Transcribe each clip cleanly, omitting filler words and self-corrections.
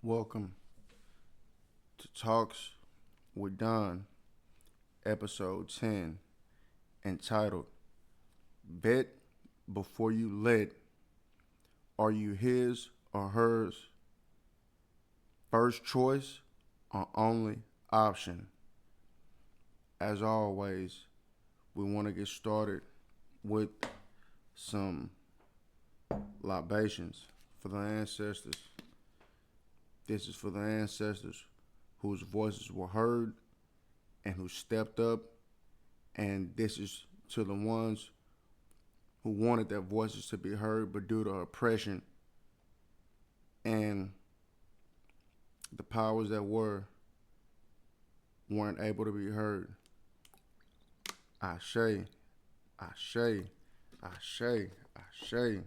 Welcome to Talks with Don, episode 10, entitled Bet Before You Let. Are you his or hers? First choice or only option? As always, we want to get started with some libations for the ancestors. This is for the ancestors whose voices were heard and who stepped up. And this is to the ones who wanted their voices to be heard, but due to oppression and the powers that weren't able to be heard. Ashe, Ashe, Ashe, Ashe.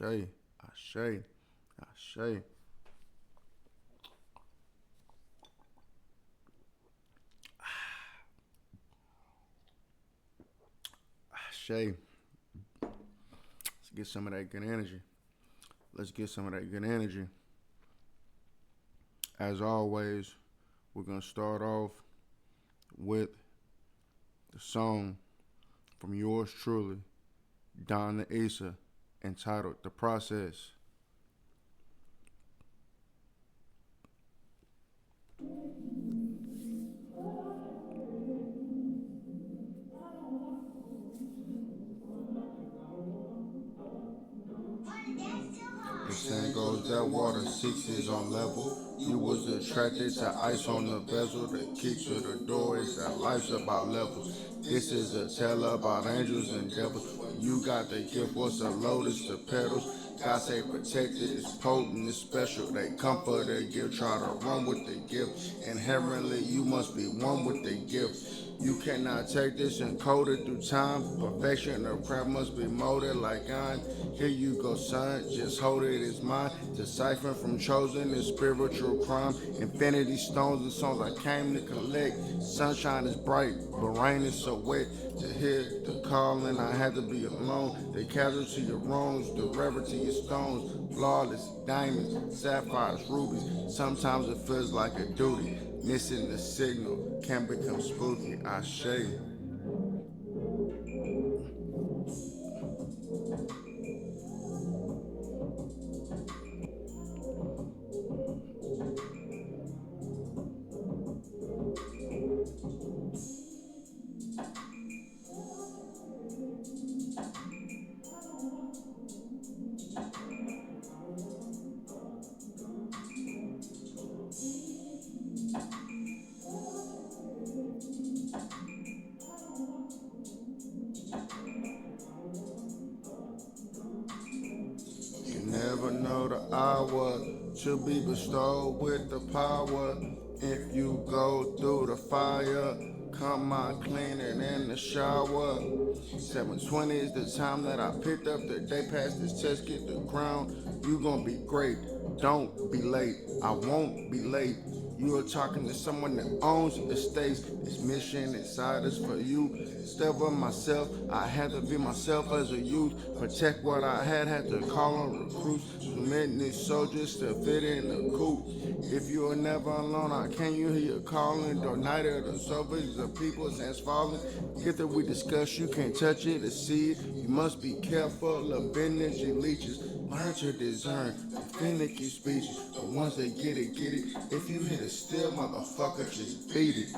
Ashe, Ashe, Ashe. Ashe. Let's get some of that good energy. Let's get some of that good energy. As always, we're going to start off with the song from yours truly, Don the Issa, entitled The Process. The sand goes that water, 6 is on level. You was attracted to ice on the bezel. The key to the door is that life's about levels. This is a tale about angels and devils. You got the gift, what's a lotus, the petals. God say protected, it's potent, it's special. They come for the gift, try to run with the gift. Inherently, you must be one with the gift. You cannot take this and code it through time. Perfection of craft must be molded like iron. Here you go, son, just hold it, it's mine. Decipher from chosen is spiritual crime. Infinity stones and songs I came to collect. Sunshine is bright, but rain is so wet. To hear the calling, I had to be alone. The casualty to your wrongs, the reverence to your stones. Flawless diamonds, sapphires, rubies. Sometimes it feels like a duty. Missing the signal can become spooky. Ashe. You never know the hour to be bestowed with the power. If you go through the fire, come out cleaner than the shower. 7:20 is the time that I picked up the day past this test, get the crown. You gon' be great, don't be late. I won't be late. You are talking to someone that owns estates. This mission inside is for you. Instead of myself, I had to be myself as a youth. Protect what I had to call on recruits. Too many soldiers to fit in the coop. If you are never alone, I can you hear your calling? The night of the surface, the people's hands falling. Get that we discuss, you can't touch it or see it. You must be careful of energy leeches. Learn to discern the finicky speeches. The ones that get it, get it. If you hit it still, motherfucker, just beat it.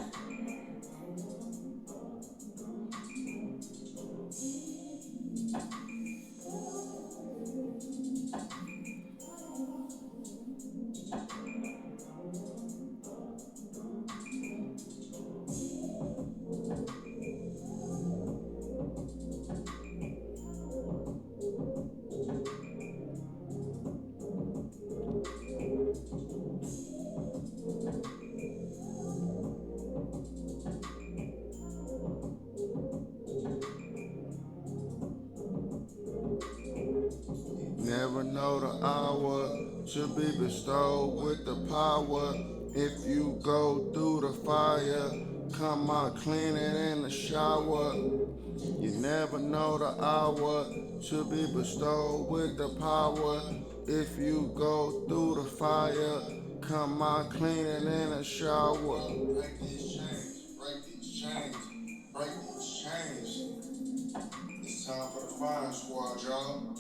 Never know the hour to be bestowed with the power. If you go through the fire, come out cleaning in the shower. You never know the hour to be bestowed with the power. If you go through the fire, come out cleaning in the shower. Break these chains, break these chains, break these chains. It's time for the fire squad, y'all.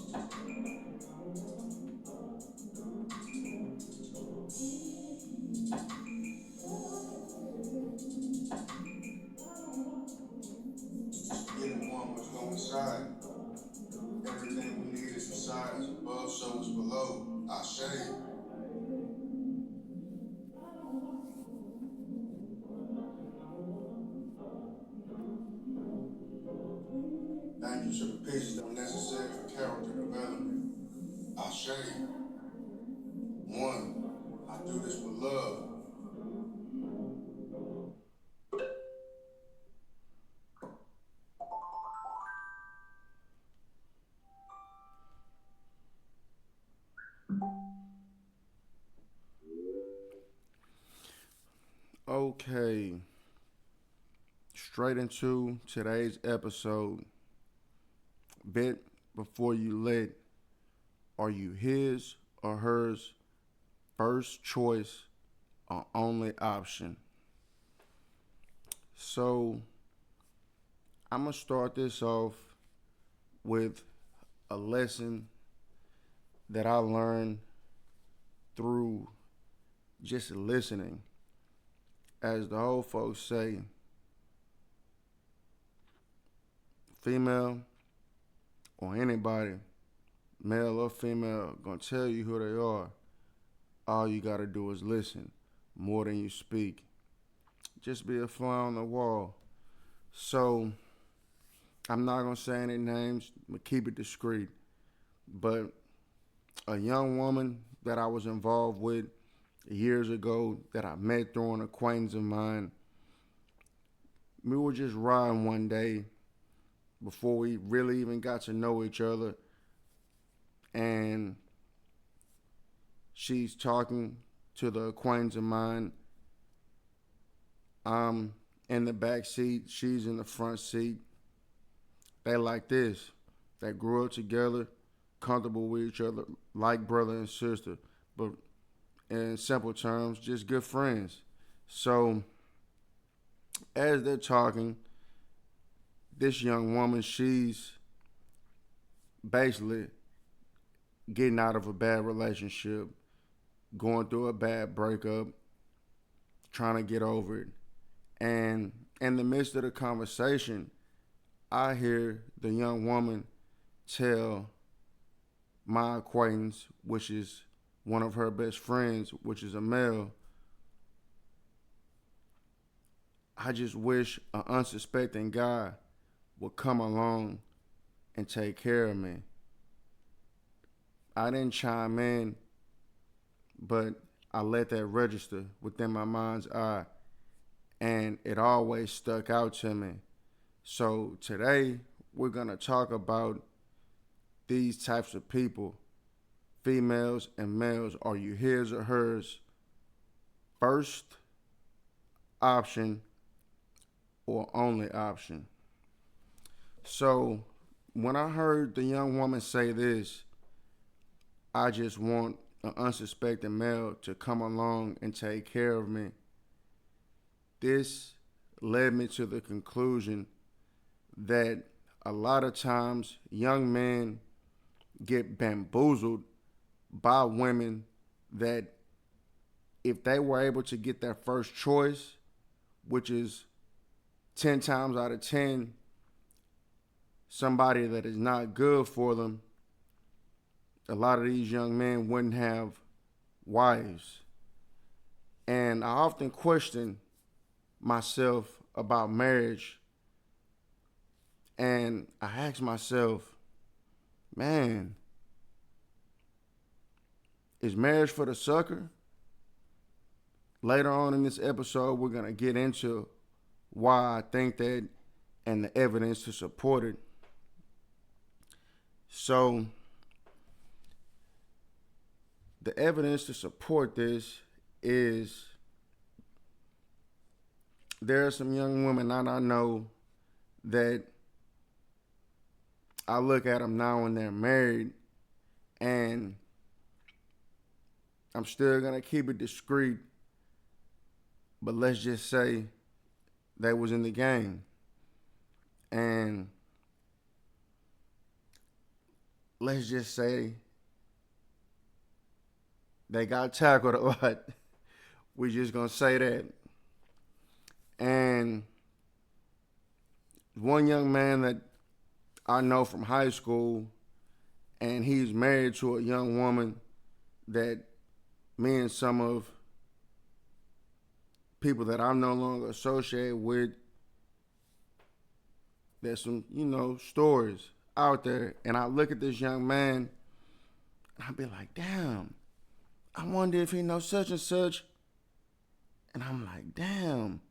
Getting warm, let's go inside. Everything we need is inside, is above, so is below. I say, thank you to the pieces that were necessary for character development. I say, one, I do this with love. Okay, straight into today's episode. Bet before you let, are you his or hers first choice or only option? So, I'm going to start this off with a lesson that I learned through just listening. As the old folks say, female or anybody, male or female, gonna tell you who they are. All you gotta do is listen more than you speak. Just be a fly on the wall. So I'm not gonna say any names, but keep it discreet. But a young woman that I was involved with years ago that I met through an acquaintance of mine, we were just riding one day before we really even got to know each other, and she's talking to the acquaintance of mine. I'm in the back seat, she's in the front seat. They like this. They grew up together, comfortable with each other, like brother and sister, but in simple terms, just good friends. So as they're talking, this young woman, she's basically getting out of a bad relationship, going through a bad breakup, trying to get over it. And in the midst of the conversation, I hear the young woman tell my acquaintance, which is one of her best friends, which is a male, I just wish an unsuspecting guy would come along and take care of me. I didn't chime in, but I let that register within my mind's eye, and it always stuck out to me. So today, we're going to talk about these types of people, females and males. Are you his or hers? First option or only option? So when I heard the young woman say this, I just want an unsuspecting male to come along and take care of me. This led me to the conclusion that a lot of times young men get bamboozled by women that if they were able to get their first choice, which is 10 times out of 10, somebody that is not good for them, a lot of these young men wouldn't have wives. And I often question myself about marriage, and I ask myself, man, is marriage for the sucker? Later on in this episode, we're going to get into why I think that and the evidence to support it. So, the evidence to support this is there are some young women that I know that I look at them now when they're married, and I'm still gonna keep it discreet, but let's just say they was in the game, and let's just say they got tackled a lot. We just gonna say that. And one young man that I know from high school, and he's married to a young woman that me and some of people that I'm no longer associated with, there's some, stories out there. And I look at this young man and I be like, damn, I wonder if he knows such and such. And I'm like, damn.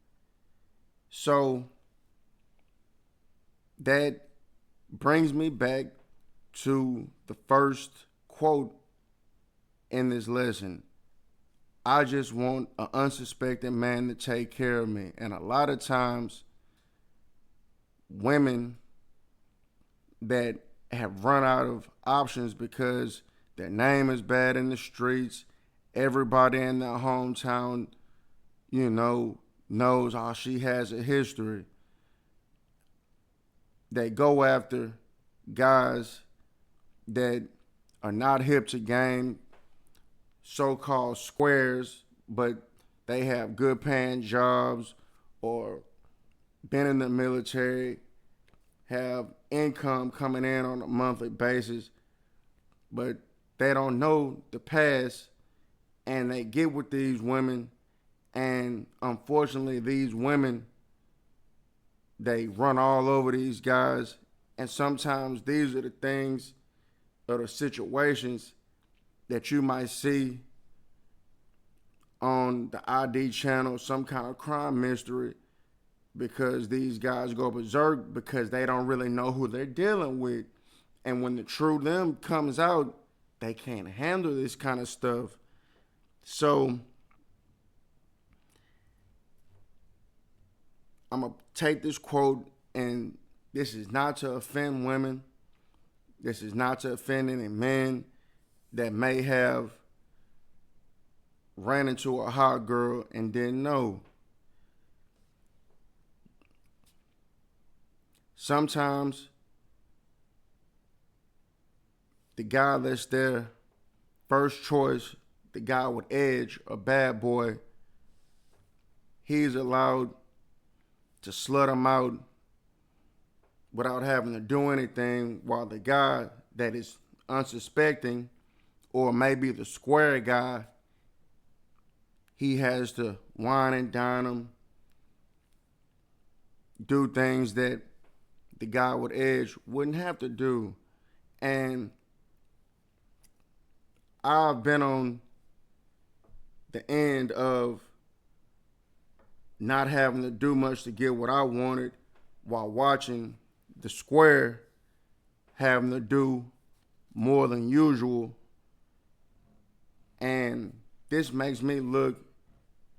So that brings me back to the first quote in this lesson. I just want an unsuspecting man to take care of me. And a lot of times, women that have run out of options because their name is bad in the streets, everybody in their hometown, knows how she has a history. They go after guys that are not hip to game, so-called squares, but they have good paying jobs or been in the military, have income coming in on a monthly basis, but they don't know the past, and they get with these women, and unfortunately these women, they run all over these guys, and sometimes these are the things or the situations that you might see on the ID channel, some kind of crime mystery, because these guys go berserk because they don't really know who they're dealing with. And when the true them comes out, they can't handle this kind of stuff. So I'm going to take this quote, and this is not to offend women. This is not to offend any men that may have ran into a hot girl and didn't know. Sometimes the guy that's their first choice, the guy with edge, a bad boy, he's allowed to slut them out without having to do anything, while the guy that is unsuspecting, or maybe the square guy, he has to wine and dine them, do things that the guy with edge wouldn't have to do. And I've been on the end of not having to do much to get what I wanted, while watching the square having to do more than usual. And this makes me look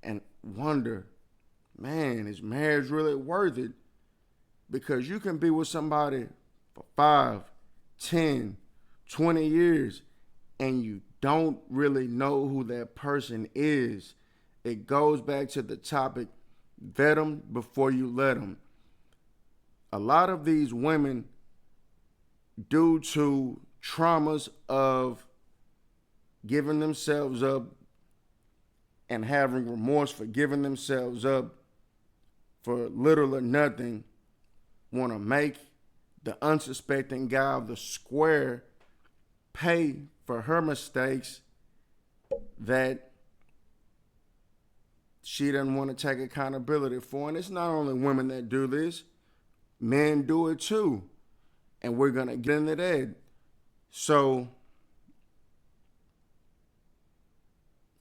and wonder, man, is marriage really worth it? Because you can be with somebody for 5, 10, 20 years and you don't really know who that person is. It goes back to the topic, vet them before you let them. A lot of these women, due to traumas of giving themselves up and having remorse for giving themselves up for little or nothing, want to make the unsuspecting guy of the square pay for her mistakes that she doesn't want to take accountability for. And it's not only women that do this, men do it too. And we're going to get into that. So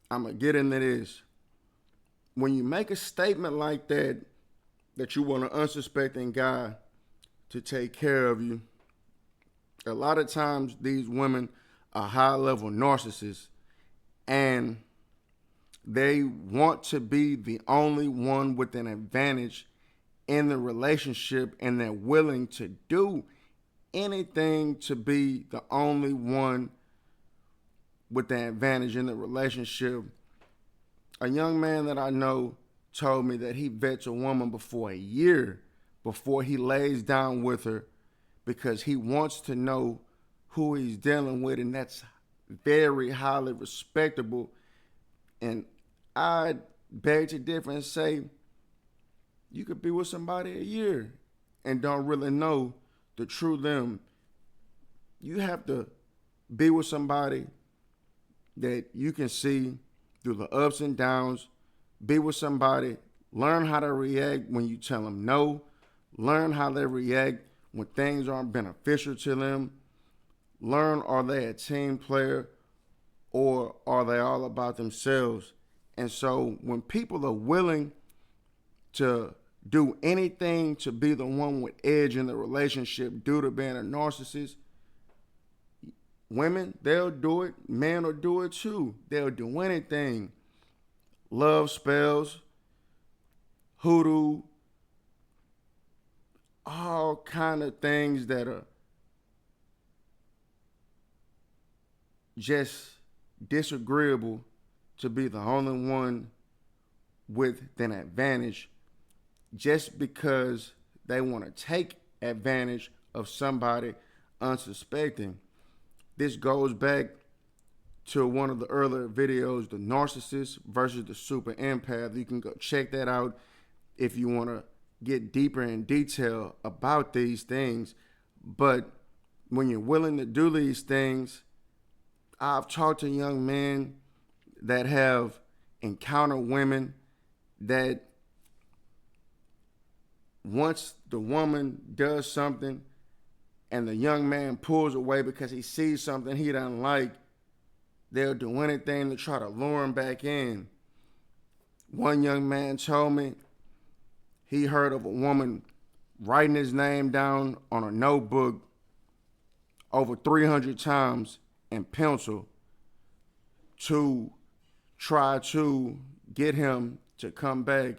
I'm going to get into this. When you make a statement like that, that you want an unsuspecting guy to take care of you, a lot of times these women are high-level narcissists. And They want to be the only one with an advantage in the relationship, and they're willing to do anything to be the only one with the advantage in the relationship. A young man that I know told me that he vets a woman before a year before he lays down with her because he wants to know who he's dealing with, and that's very highly respectable. And I beg to differ and say you could be with somebody a year and don't really know the true them. You have to be with somebody that you can see through the ups and downs. Be with somebody, learn how to react when you tell them no, learn how they react when things aren't beneficial to them. Learn, are they a team player or are they all about themselves? And so when people are willing to do anything to be the one with edge in the relationship due to being a narcissist, women, they'll do it. Men will do it too. They'll do anything. Love spells, hoodoo, all kind of things that are just disagreeable to be the only one with an advantage just because they want to take advantage of somebody unsuspecting. This goes back to one of the earlier videos, the narcissist versus the super empath. You can go check that out if you want to get deeper in detail about these things. But when you're willing to do these things, I've talked to young men that have encountered women that once the woman does something and the young man pulls away because he sees something he doesn't like, they'll do anything to try to lure him back in. One young man told me he heard of a woman writing his name down on a notebook over 300 times in pencil to try to get him to come back.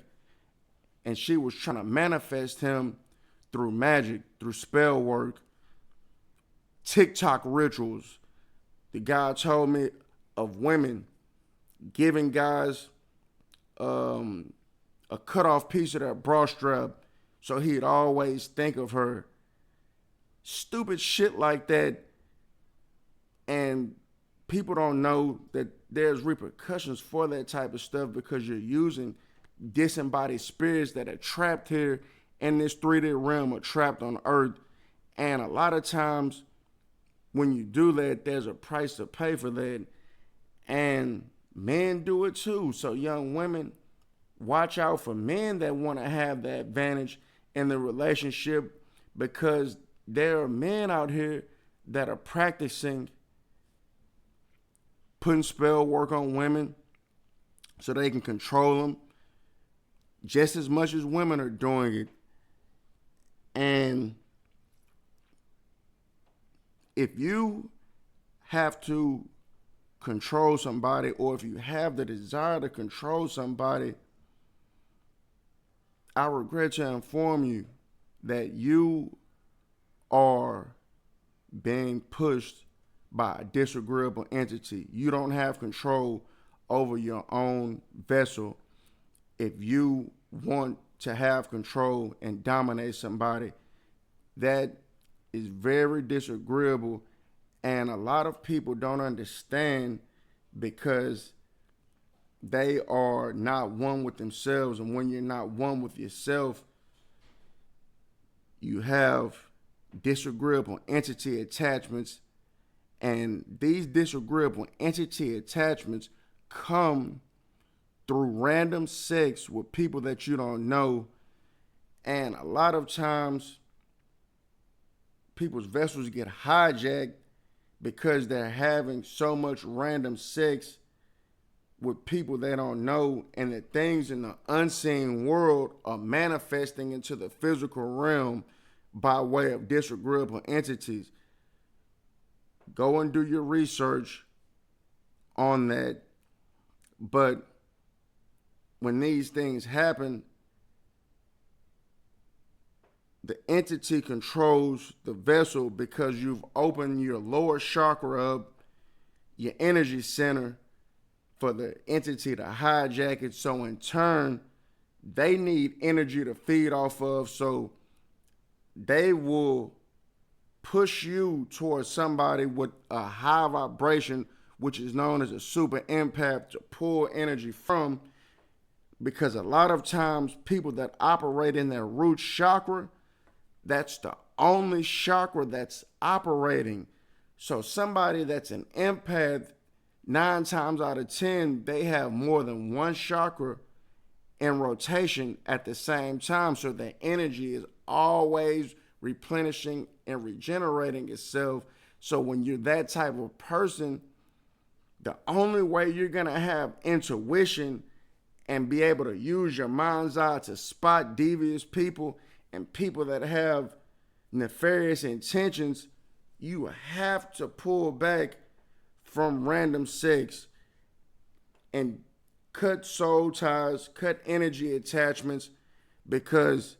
And she was trying to manifest him through magic, through spell work, TikTok rituals. The guy told me of women giving guys a cut off piece of their bra strap so he'd always think of her. Stupid shit like that. And people don't know that there's repercussions for that type of stuff because you're using disembodied spirits that are trapped here in this 3D realm or trapped on earth. And a lot of times when you do that, there's a price to pay for that. And men do it too. So young women, watch out for men that want to have the advantage in the relationship because there are men out here that are practicing putting spell work on women so they can control them just as much as women are doing it. And if you have to control somebody, or if you have the desire to control somebody, I regret to inform you that you are being pushed by a disagreeable entity. You don't have control over your own vessel. If you want to have control and dominate somebody, that is very disagreeable. And a lot of people don't understand because they are not one with themselves. And when you're not one with yourself, you have disagreeable entity attachments. And these disagreeable entity attachments come through random sex with people that you don't know. And a lot of times, people's vessels get hijacked because they're having so much random sex with people they don't know, and the things in the unseen world are manifesting into the physical realm by way of disagreeable entities. Go and do your research on that. But when these things happen, the entity controls the vessel because you've opened your lower chakra up, your energy center, for the entity to hijack it. So in turn, they need energy to feed off of. So they will push you towards somebody with a high vibration, which is known as a super empath, to pull energy from. Because a lot of times people that operate in their root chakra, that's the only chakra that's operating. So somebody that's an empath, 9 times out of 10, they have more than one chakra in rotation at the same time. So their energy is always replenishing and regenerating itself. So when you're that type of person, the only way you're going to have intuition and be able to use your mind's eye to spot devious people and people that have nefarious intentions, you have to pull back from random sex and cut soul ties, cut energy attachments, because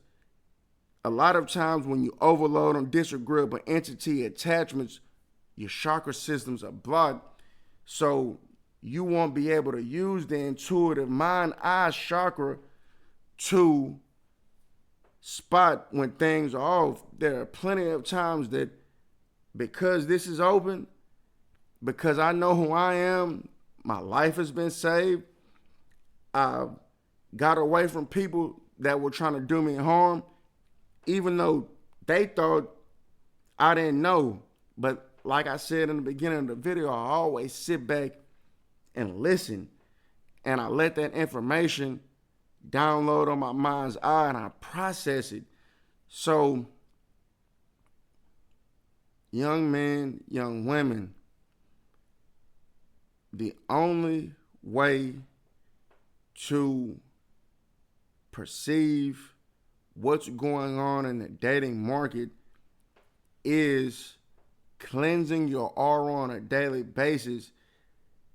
a lot of times when you overload on disagreeable entity attachments, your chakra systems are blocked. So you won't be able to use the intuitive mind eye chakra to spot when things are off. There are plenty of times that, because this is open, because I know who I am, my life has been saved. I got away from people that were trying to do me harm, even though they thought I didn't know. But like I said in the beginning of the video, I always sit back and listen, and I let that information download on my mind's eye and I process it. So young men, young women, the only way to perceive what's going on in the dating market is cleansing your aura on a daily basis,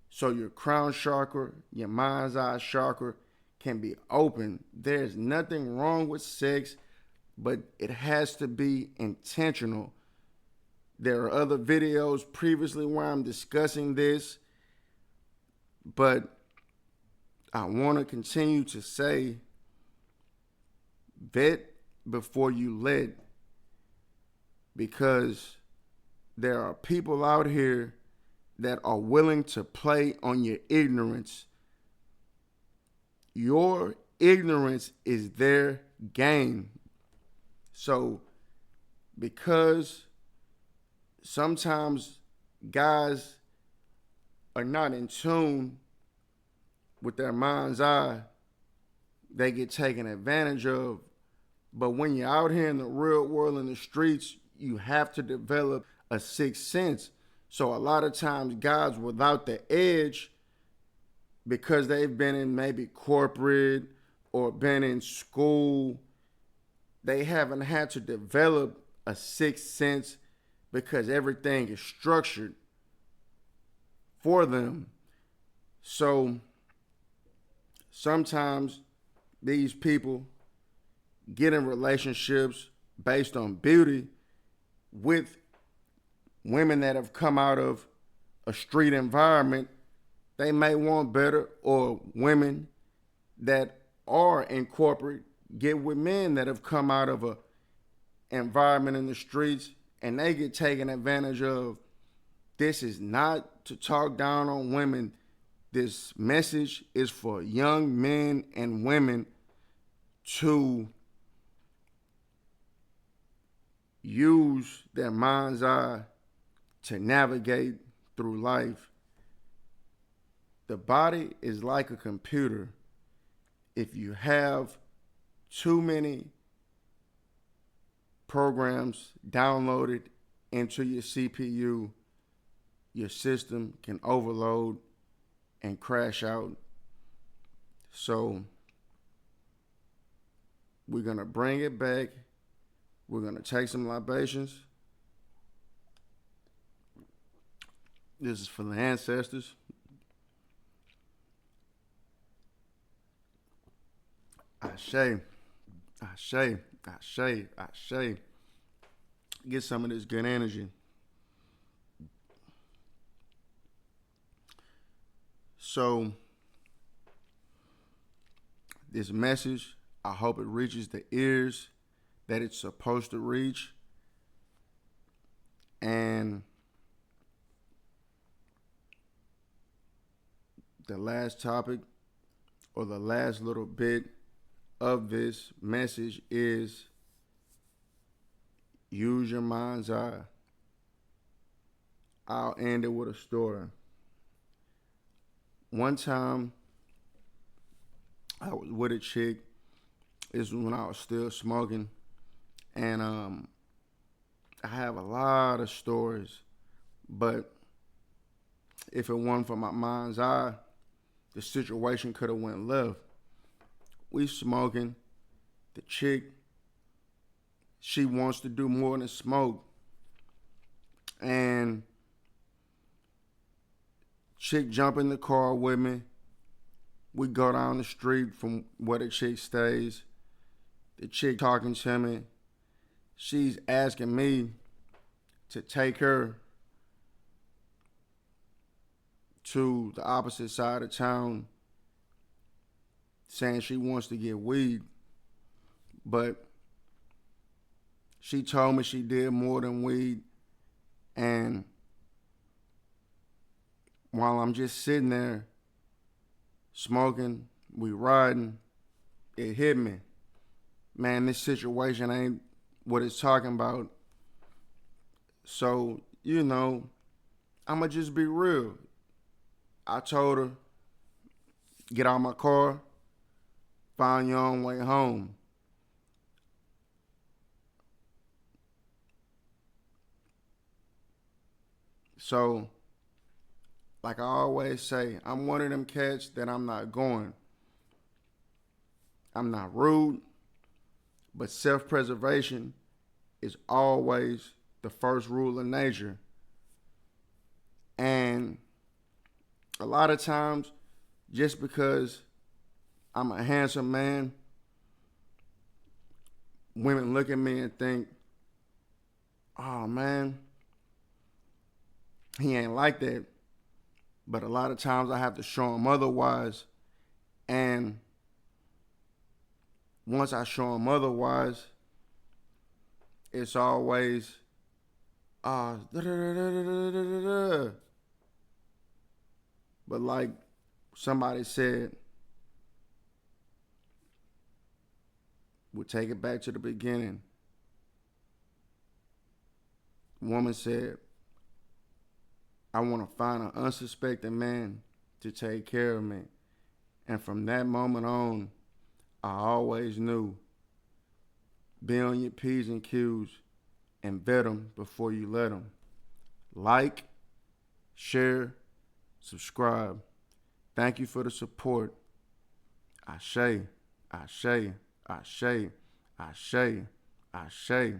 so your crown chakra, your mind's eye chakra can be open. There's nothing wrong with sex, but it has to be intentional. There are other videos previously where I'm discussing this, but I want to continue to say, vet before you let, because there are people out here that are willing to play on your ignorance. Your ignorance is their game. So because sometimes guys are not in tune with their mind's eye, they get taken advantage of. But when you're out here in the real world, in the streets, you have to develop a sixth sense. So a lot of times guys without the edge, because they've been in maybe corporate or been in school, they haven't had to develop a sixth sense because everything is structured for them. So sometimes these people get in relationships based on beauty with women that have come out of a street environment. They may want better, or women that are in corporate get with men that have come out of a environment in the streets, and they get taken advantage of. This is not to talk down on women. This message is for young men and women to use their mind's eye to navigate through life. The body is like a computer. If you have too many programs downloaded into your CPU, your system can overload and crash out. So we're going to bring it back. We're going to take some libations. This is for the ancestors. Ashe, Ashe, Ashe, Ashe. Get some of this good energy. So, this message, I hope it reaches the ears that it's supposed to reach. And the last topic, or the last little bit of this message, is use your mind's eye. I'll end it with a story. One time, I was with a chick. This was when I was still smoking. And I have a lot of stories. But if it wasn't for my mind's eye, the situation could have went left. We smoking. The chick, she wants to do more than smoke. And chick jump in the car with me. We go down the street from where the chick stays. The chick talking to me. She's asking me to take her to the opposite side of town, saying she wants to get weed. But she told me she did more than weed. And while I'm just sitting there smoking, we riding, it hit me. Man, this situation ain't what it's talking about. So, I'ma just be real. I told her, get out my car, find your own way home. So, like I always say, I'm one of them cats that I'm not going. I'm not rude, but self-preservation is always the first rule of nature. And a lot of times, just because I'm a handsome man, women look at me and think, oh man, he ain't like that. But a lot of times I have to show them otherwise. And once I show them otherwise, it's always, but like somebody said, we'll take it back to the beginning. The woman said, I want to find an unsuspecting man to take care of me. And from that moment on, I always knew, be on your P's and Q's and vet them before you let them. Like, share, subscribe. Thank you for the support. Ashe, Ashe, Ashe, Ashe, Ashe.